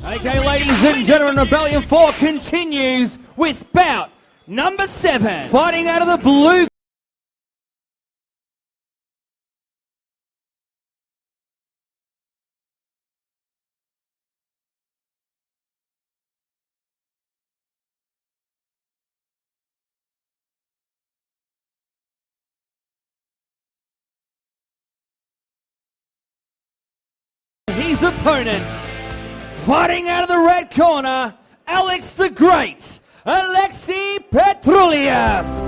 Okay, ladies and gentlemen, Rebellion 4 continues with bout number 7. Fighting out of the blue. His opponents, fighting out of the red corner, Alex the Great, Alexei Petroulias.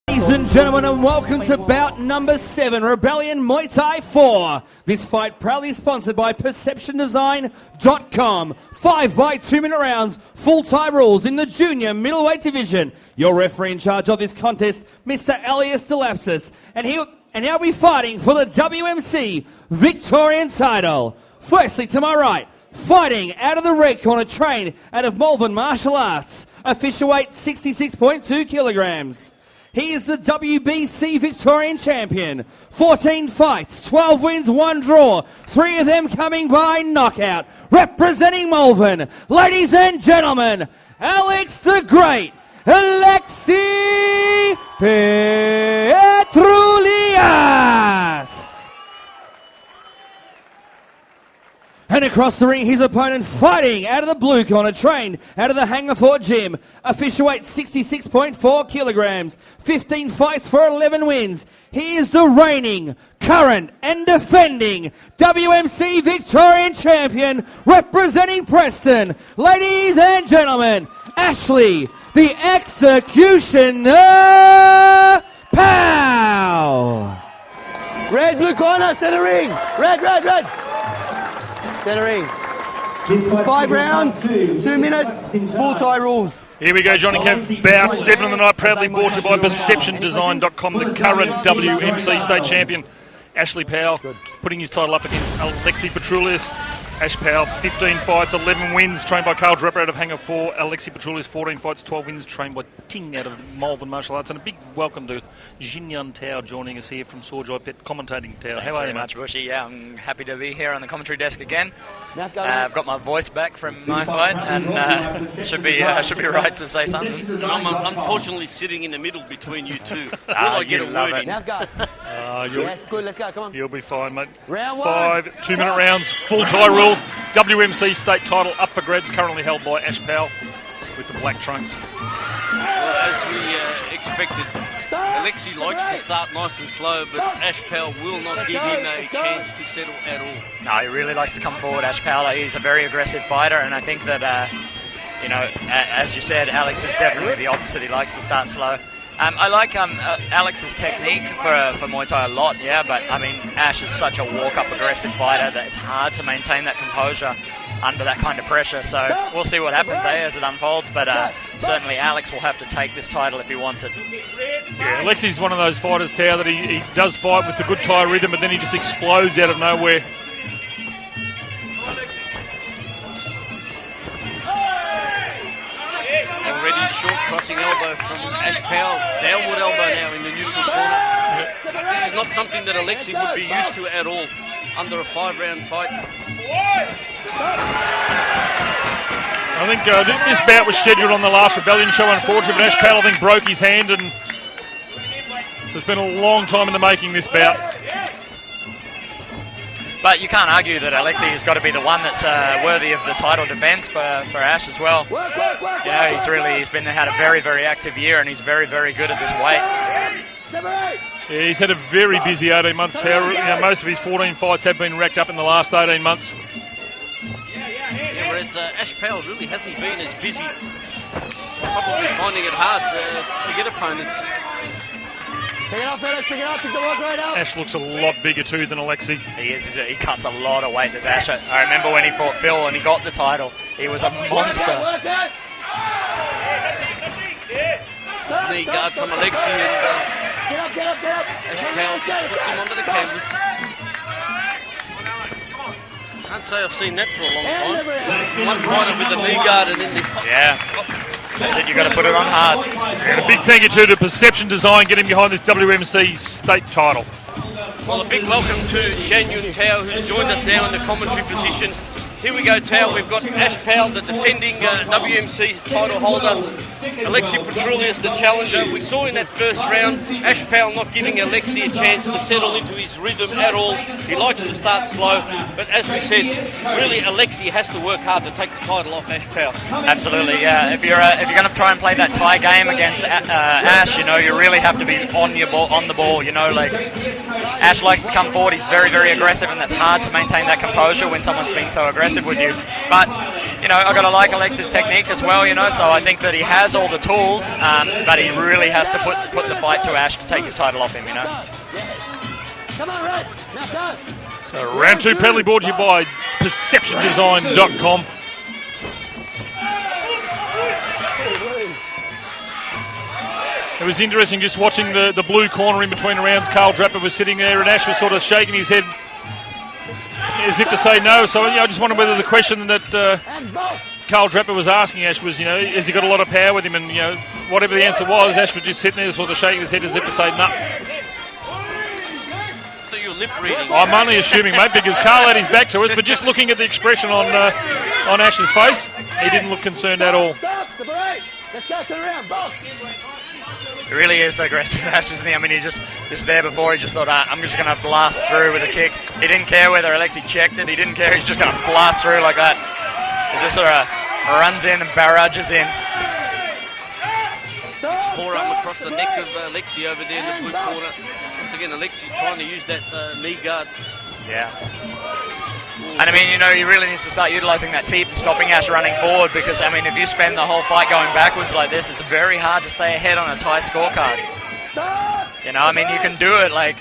Ladies and gentlemen, and welcome to bout number 7, Rebellion Muay Thai 4. This fight proudly sponsored by PerceptionDesign.com. 5 by 2 minute rounds, full Thai rules in the junior middleweight division. Your referee in charge of this contest, Mr. Elias Delapsis, and he'll be fighting for the WMC Victorian title. Firstly, to my right, fighting out of the red corner, trained out of Malvern Martial Arts, official weight 66.2 kilograms. He is the WBC Victorian champion. 14 fights, 12 wins, 1 draw. 3 of them coming by knockout. Representing Malvern, ladies and gentlemen, Alex the Great, Alexei Petroulias. And across the ring, his opponent fighting out of the blue corner, trained out of the Hangar Fort Gym. Official weight 66.4 kilograms. 15 fights for 11 wins. He is the reigning, current and defending WMC Victorian champion, representing Preston. Ladies and gentlemen, Ashley, the Executioner Powell. Red, blue corner, center ring. Red, red, red. Centering. 5 rounds, 2 minutes, full Thai rules. Here we go, Johnny Kev. Bout 7 of the night, proudly brought to you by PerceptionDesign.com, the current WMC state champion, Ashley Powell, putting his title up against Alexei Petroulias. Ash Powell, 15 fights, 11 wins, trained by Carl Draper out of Hangar 4. Alexei Petroulias, 14 fights, 12 wins, trained by Ting out of Malvern Martial Arts. And a big welcome to Jinyan Tao joining us here from Sorjai Pet, commentating. Tao, Thanks very much, Bushy. Yeah, I'm happy to be here on the commentary desk again. I've got my voice back from my fight, and should be right to say something. And I'm unfortunately sitting in the middle between you two. Will I get a word in? Yes, good, let's go, come on. You'll be fine, mate. Round 1. 5 2-minute rounds, full Thai rules. WMC state title up for grabs, currently held by Ash Powell with the black trunks. Well, as we expected, Alexei likes to start nice and slow, but Ash Powell will not give him a chance to settle at all. No, he really likes to come forward, Ash Powell. He's a very aggressive fighter, and I think that, as you said, Alex is definitely the opposite. He likes to start slow. I like Alex's technique for Muay Thai a lot, yeah, but I mean, Ash is such a walk-up aggressive fighter that it's hard to maintain that composure under that kind of pressure. So we'll see what happens as it unfolds, but certainly Alex will have to take this title if he wants it. Yeah, Alexei's one of those fighters, Tao, that he does fight with the good Thai rhythm, but then he just explodes out of nowhere. Already short crossing elbow from Ash Powell. Downward elbow now in the neutral corner. This is not something that Alexei would be used to at all under a 5-round fight. I think this bout was scheduled on the last Rebellion show, unfortunately, but Ash Powell, I think, broke his hand, and so it's been a long time in the making, this bout. But you can't argue that Alexei has got to be the one that's worthy of the title defence for Ash as well. You know, he's had a very, very active year, and he's very, very good at this weight. Yeah, he's had a very busy 18 months. Most of his 14 fights have been racked up in the last 18 months. Yeah, whereas Ash Powell really hasn't been as busy. Probably finding it hard to get opponents. Pick it up, fellas, pick it up, pick the work right up. Ash looks a lot bigger too than Alexei. He cuts a lot of weight, does Ash. I remember when he fought Phil and he got the title, he was a monster. Knee guard from Alexei, and Ash Powell just puts him onto the canvas. Can't say I've seen that for a long time. One fighter with a knee guard and then the... Yeah. That's it, you've got to put it on hard. And a big thank you to Perception Design getting behind this WMC state title. Well, a big welcome to Jan Yun Tao, who's joined us now in the commentary position. Here we go, Tao. We've got Ash Powell, the defending WMC title holder. Alexei Petroulias, the challenger. We saw in that first round, Ash Powell not giving Alexei a chance to settle into his rhythm at all. He likes to start slow, but as we said, really Alexei has to work hard to take the title off Ash Powell. Absolutely, yeah. If you're going to try and play that tie game against Ash, you know, you really have to be on the ball. You know, like Ash likes to come forward. He's very, very aggressive, and that's hard to maintain that composure when someone's being so aggressive with you. But you know, I've got to like Alexei's technique as well, you know, so I think that he has all the tools, but he really has to put the fight to Ash to take his title off him, you know. Come on, Red. Now go. So round 2 penalty brought to you by PerceptionDesign.com. It was interesting just watching the blue corner in between rounds. Carl Draper was sitting there and Ash was sort of shaking his head as if to say no. So I just wonder whether the question that Carl Draper was asking Ash was, you know, has he got a lot of power with him? And, you know, whatever the answer was, Ash was just sitting there sort of shaking his head as if to say no. So you're lip reading. I'm only assuming, mate, because Carl had his back to us, but just looking at the expression on Ash's face, he didn't look concerned at all. Stop, separate. Let's go, turn around, box. He really is aggressive, Ash, isn't he? I mean, he just there before, he just thought, I'm just going to blast through with a kick. He didn't care whether Alexei checked it. He didn't care. He's just going to blast through like that. He just sort of runs in and barrages in. His forearm across the neck of Alexei over there in the blue corner. Once again, Alexei trying to use that knee guard. Yeah. And I mean, you know, he really needs to start utilising that teep and stopping Ash running forward, because, I mean, if you spend the whole fight going backwards like this, it's very hard to stay ahead on a tie scorecard. You know, I mean, you can do it, like,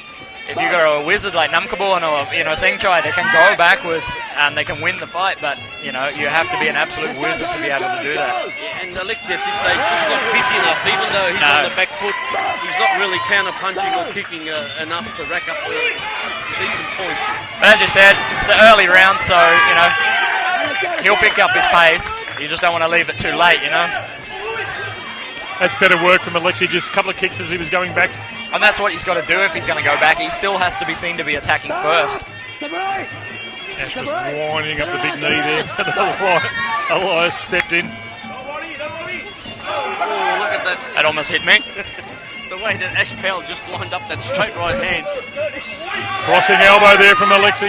if you got a wizard like Namkabon or, you know, Sengchai, they can go backwards and they can win the fight, but, you know, you have to be an absolute wizard to be able to do that. Yeah, and Alexei at this stage is not busy enough, even though he's on the back foot. He's not really counter-punching or kicking enough to rack up decent points. But as you said, it's the early round, so, you know, he'll pick up his pace. You just don't want to leave it too late, you know. That's better work from Alexei, just a couple of kicks as he was going back. And that's what he's got to do if he's going to go back. He still has to be seen to be attacking first. Ash was winding up the big knee there. Elias stepped in. Oh, look at that. That almost hit me. The way that Ash Powell just lined up that straight right hand. Crossing elbow there from Alexei.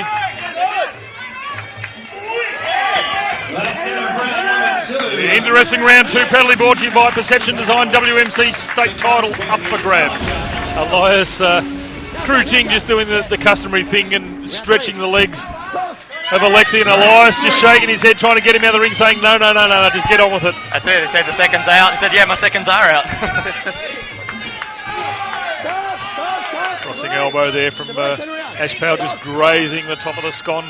The interesting round 2 penalty brought to you by Perception Design. WMC state title up for grabs. Elias Kruting just doing the customary thing and stretching the legs of Alexei, and Elias just shaking his head trying to get him out of the ring, saying no, just get on with it. That's it. He said the seconds are out. He said, yeah, my seconds are out. Crossing elbow there from Ash Powell, just grazing the top of the scon.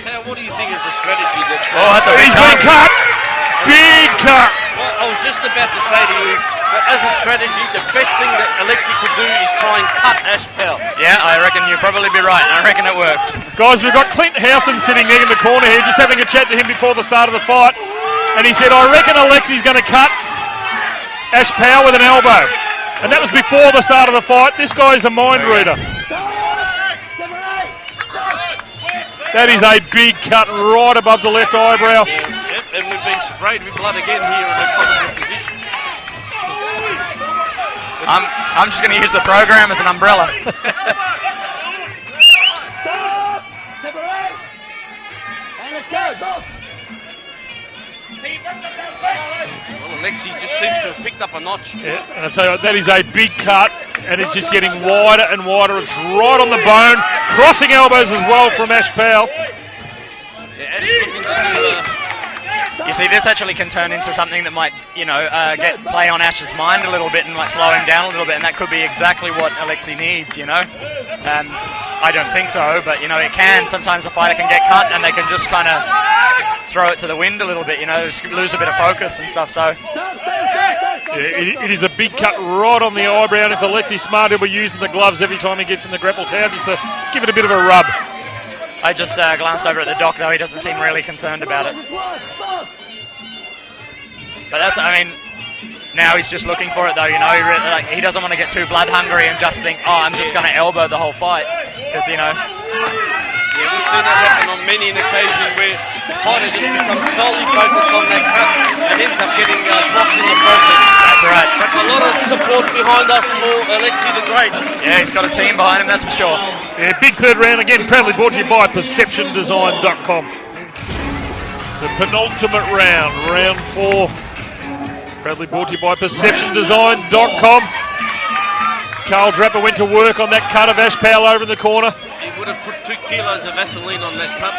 Now, what do you think is the strategy that... Oh, that's a big He's been cut! Big cut! Well, I was just about to say to you that as a strategy, the best thing that Alexei could do is try and cut Ash Powell. Yeah, I reckon you'll probably be right. I reckon it worked. Guys, we've got Clint Howson sitting there in the corner here, just having a chat to him before the start of the fight. And he said, I reckon Alexei's going to cut Ash Powell with an elbow. And that was before the start of the fight. This guy's a mind reader. That is a big cut right above the left eyebrow. Yep, and we've been sprayed with blood again here in the commentary position. I'm just going to use the program as an umbrella. Stop! Separate! And let's go, box! Well, Alexei just seems to have picked up a notch. Yeah, and I tell you what, that is a big cut, and it's just getting wider and wider. It's right on the bone. Crossing elbows as well from Ash Powell. Yeah, Ash looking to do... You see, this actually can turn into something that might, you know, play on Ash's mind a little bit and might slow him down a little bit, and that could be exactly what Alexei needs, you know. I don't think so, but, you know, it can. Sometimes a fighter can get cut and they can just kind of throw it to the wind a little bit, you know, just lose a bit of focus and stuff. So It is a big cut right on the eyebrow, and if Alexei Smart will be using the gloves every time he gets in the grapple tower just to give it a bit of a rub. I just glanced over at the doc, though. He doesn't seem really concerned about it. But that's, I mean, now he's just looking for it, though, you know. He doesn't want to get too blood hungry and just think, oh, I'm just going to elbow the whole fight. Because, you know. Yeah, we've seen that happen on many an occasion where the fighter just becomes solely focused on that cut and ends up getting blocked in the process. That's right. But a lot of support behind us for Alexei the Great. Yeah, he's got a team behind him, that's for sure. Yeah, big third round again, proudly brought to you by PerceptionDesign.com. The penultimate round, round 4. Proudly brought to you by PerceptionDesign.com. Carl Draper went to work on that cut of Ash Powell over in the corner. He would have put 2 kilos of Vaseline on that cut.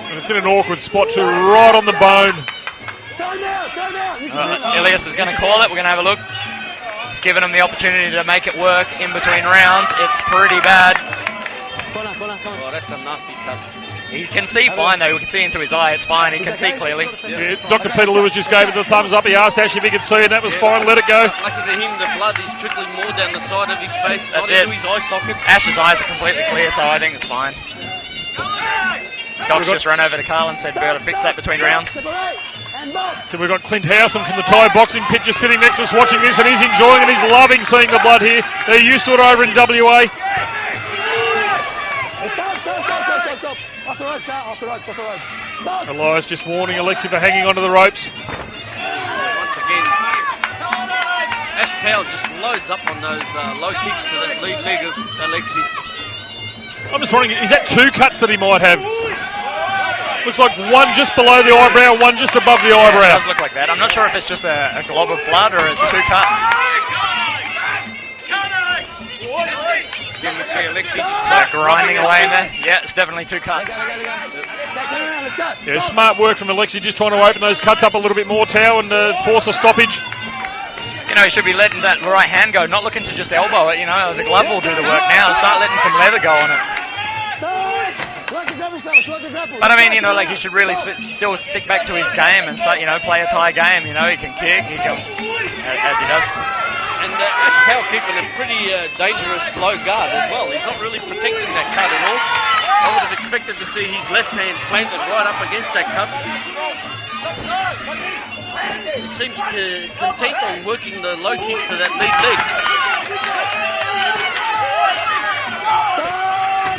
And it's in an awkward spot too, right on the bone. Elias is going to call it. We're going to have a look. He's given him the opportunity to make it work in between rounds. It's pretty bad. Oh, that's a nasty cut. He can see fine, though. We can see into his eye. It's fine. He can see clearly. Yeah, Dr. Peter Lewis just gave it the thumbs up. He asked Ash if he could see, and that was fine. Let it go. Lucky for him, the blood is trickling more down the side of his face, That's not it. into his eye socket. Ash's eyes are completely clear, so I think it's fine. Doc's just run over to Carl and said we've got to fix that between rounds. So we've got Clint House from the Thai boxing pit just sitting next to us watching this, and he's enjoying it. He's loving seeing the blood here. They're used to it over in WA. Elias just warning Alexei for hanging onto the ropes. Once again, Ash Powell just loads up on those low kicks to that lead leg of Alexei. I'm just wondering, is that 2 cuts that he might have? Looks like one just below the eyebrow, one just above the It eyebrow. does look like that. I'm not sure if it's just a glob of blood or it's 2 cuts. Again, we see Alexei just So grinding away in there. Yeah, it's definitely 2 cuts. Yeah, smart work from Alexei, just trying to open those cuts up a little bit more, Tao, and force a stoppage. You know, he should be letting that right hand go, not looking to just elbow it, you know. The glove will do the work now. Start letting some leather go on it. But I mean, you know, like he should really still stick back to his game and start, you know, play a Thai game. You know, he can kick, he can, as he does. And Ash Powell keeping a pretty dangerous low guard as well. He's not really protecting that cut at all. I would have expected to see his left hand planted right up against that cut. It seems content on working the low kicks to that lead leg.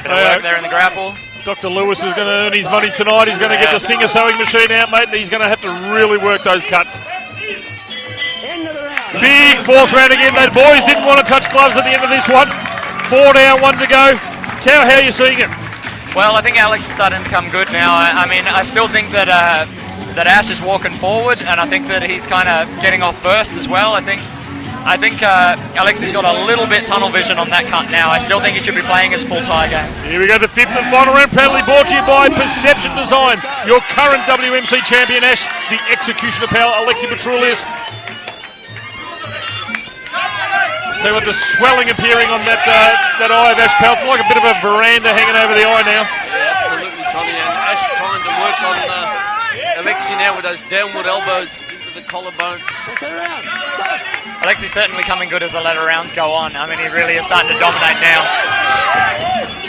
Bit of work there in the grapple. Dr. Lewis is going to earn his money tonight. He's going to get the Singer sewing machine out, mate, and he's going to have to really work those cuts. Big 4th round again. Those boys didn't want to touch gloves at the end of this one. 4 down, 1 to go. Tao, how are you seeing it? Well, I think Alex is starting to come good now. I mean, I still think that that Ash is walking forward, and I think that he's kind of getting off first as well. I think Alexei's got a little bit tunnel vision on that cut now. I still think he should be playing his full Thai game. Here we go, the 5th and final round, proudly brought to you by Perception Design. Your current WMC champion, Ash, the executioner pal, Alexei Petroulias. Tell you what, the swelling appearing on that eye of Ash Powell. It's like a bit of a veranda hanging over the eye now. Yeah, absolutely, Johnny. And Ash trying to work on Alexei now with those downward elbows into the collarbone. Alexei's certainly coming good as the latter rounds go on. I mean, he really is starting to dominate now.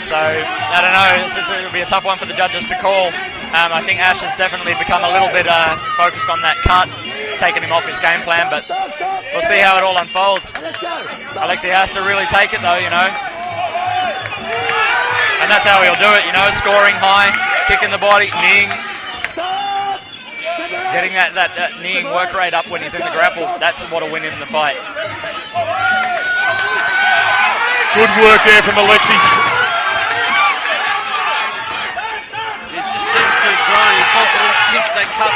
So, I don't know, it'll be a tough one for the judges to call. I think Ash has definitely become a little bit focused on that cut. It's taken him off his game plan, but we'll see how it all unfolds. Alexei has to really take it though, you know. And that's how he'll do it, you know, scoring high, kicking the body, kneeing. Getting that kneeing work rate up when he's in the grapple, that's what'll win him the fight. Good work there from Alexei. It just seems to have grown in confidence since that cut.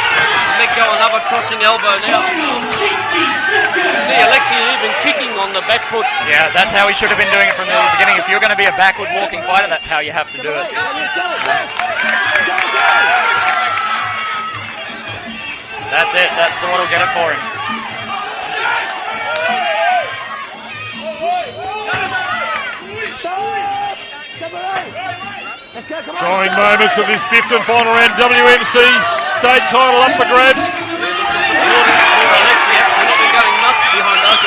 Let go another crossing elbow now. You see Alexei even kicking on the back foot. Yeah, that's how he should have been doing it from the beginning. If you're going to be a backward walking fighter, that's how you have to do it. That's it. That's what'll get it for him. Dying moments of this fifth and final round. WMC state title up for grabs. The supporters for Alexei absolutely going nuts behind us.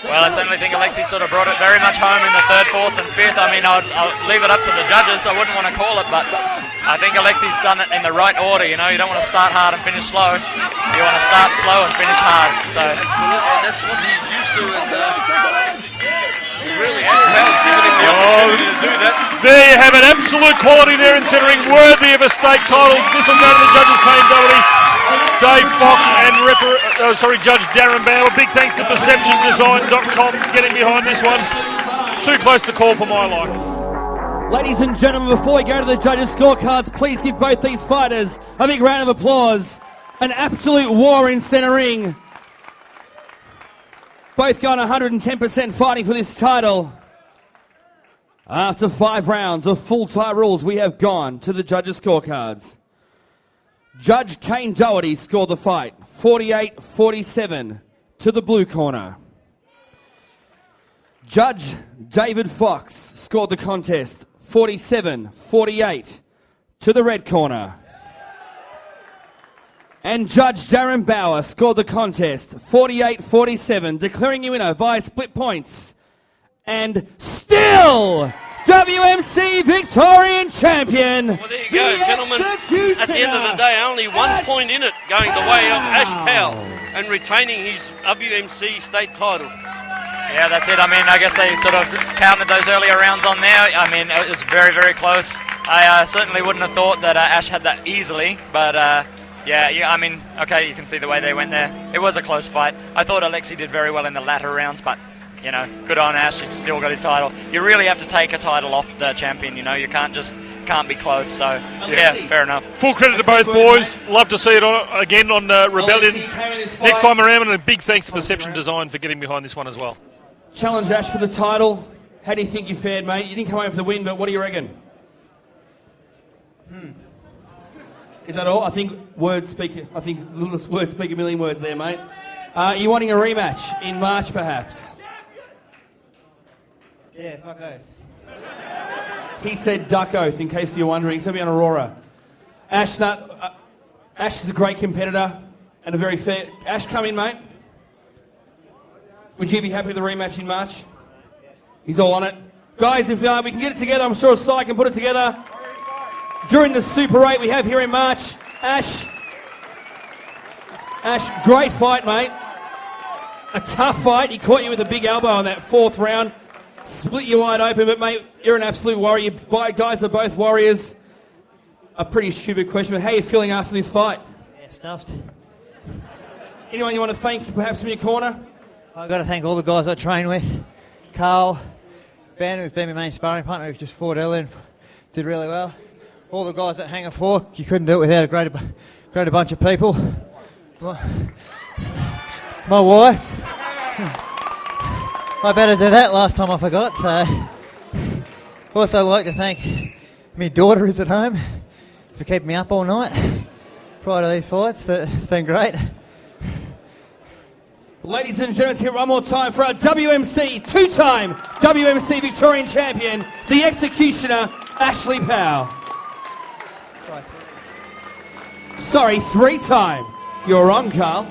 Well, I certainly think Alexei sort of brought it very much home in the third, fourth and fifth. I mean, I'll leave it up to the judges. I wouldn't want to call it, but I think Alexei's done it in the right order. You know, you don't want to start hard and finish slow. You want to start slow and finish hard. So Absolutely, that's what he's used to, and really, Ash Powell's given him the opportunity to do that. There you have it. Absolute quality there in centering. Worthy of a state title. This will go to the judges' accountability. Dave Fox and Judge Darren Bauer. Big thanks to PerceptionDesign.com for getting behind this one. Too close to call for my liking. Ladies and gentlemen, before we go to the judges' scorecards, please give both these fighters a big round of applause. An absolute war in centre ring. Both going 110% fighting for this title. After 5 rounds of full tie rules, we have gone to the judges' scorecards. Judge Kane Doherty scored the fight 48-47 to the blue corner. Judge David Fox scored the contest 47-48 to the red corner. And Judge Darren Bauer scored the contest 48-47, declaring you winner via split points. And still WMC Victorian Champion. Well, there you go, gentlemen. At the end of the day, only 1 point in it going the way of Ash Powell and retaining his WMC state title. yeah, that's it. I mean, I guess they sort of counted those earlier rounds on there. I mean, it was very, very close. I certainly wouldn't have thought that Ash had that easily, but yeah, I mean, okay, you can see the way they went there. It was a close fight. I thought Alexei did very well in the latter rounds, but you know, good on Ash. He's still got his title. You really have to take a title off the champion. You know, you can't be close. So yeah, fair enough. Full credit to both boys. Love to see it again on Rebellion next time around, and a big thanks to Perception Design for getting behind this one as well. Challenge Ash for the title. How do you think you fared, mate? You didn't come home for the win, but what do you reckon? Is that all? I think words speak a million words there, mate. Are you wanting a rematch in March, perhaps? Yeah, fuck oath. He said duck oath, in case you're wondering. He's going to be on Aurora. Ash is a great competitor and a very fair... Ash, come in, mate. Would you be happy with the rematch in March? He's all on it. Guys, if we can get it together, I'm sure Si can put it together. During the Super 8 we have here in March. Ash, great fight, mate. A tough fight. He caught you with a big elbow in that 4th round. Split you wide open, but mate, you're an absolute warrior. You guys are both warriors. A pretty stupid question, but how are you feeling after this fight? Yeah, stuffed. Anyone you want to thank, perhaps, in your corner? I've got to thank all the guys I train with. Carl, Ben, who's been my main sparring partner, who's just fought earlier and did really well. All the guys at Hanger Fork, you couldn't do it without a great bunch of people. My wife. I better do that last time I forgot. So, also like to thank my daughter who's at home for keeping me up all night prior to these fights, but it's been great. Ladies and gentlemen, here one more time for our WMC, 2-time WMC Victorian Champion, the Executioner, Ashley Powell. Sorry, 3-time. You're wrong, Carl.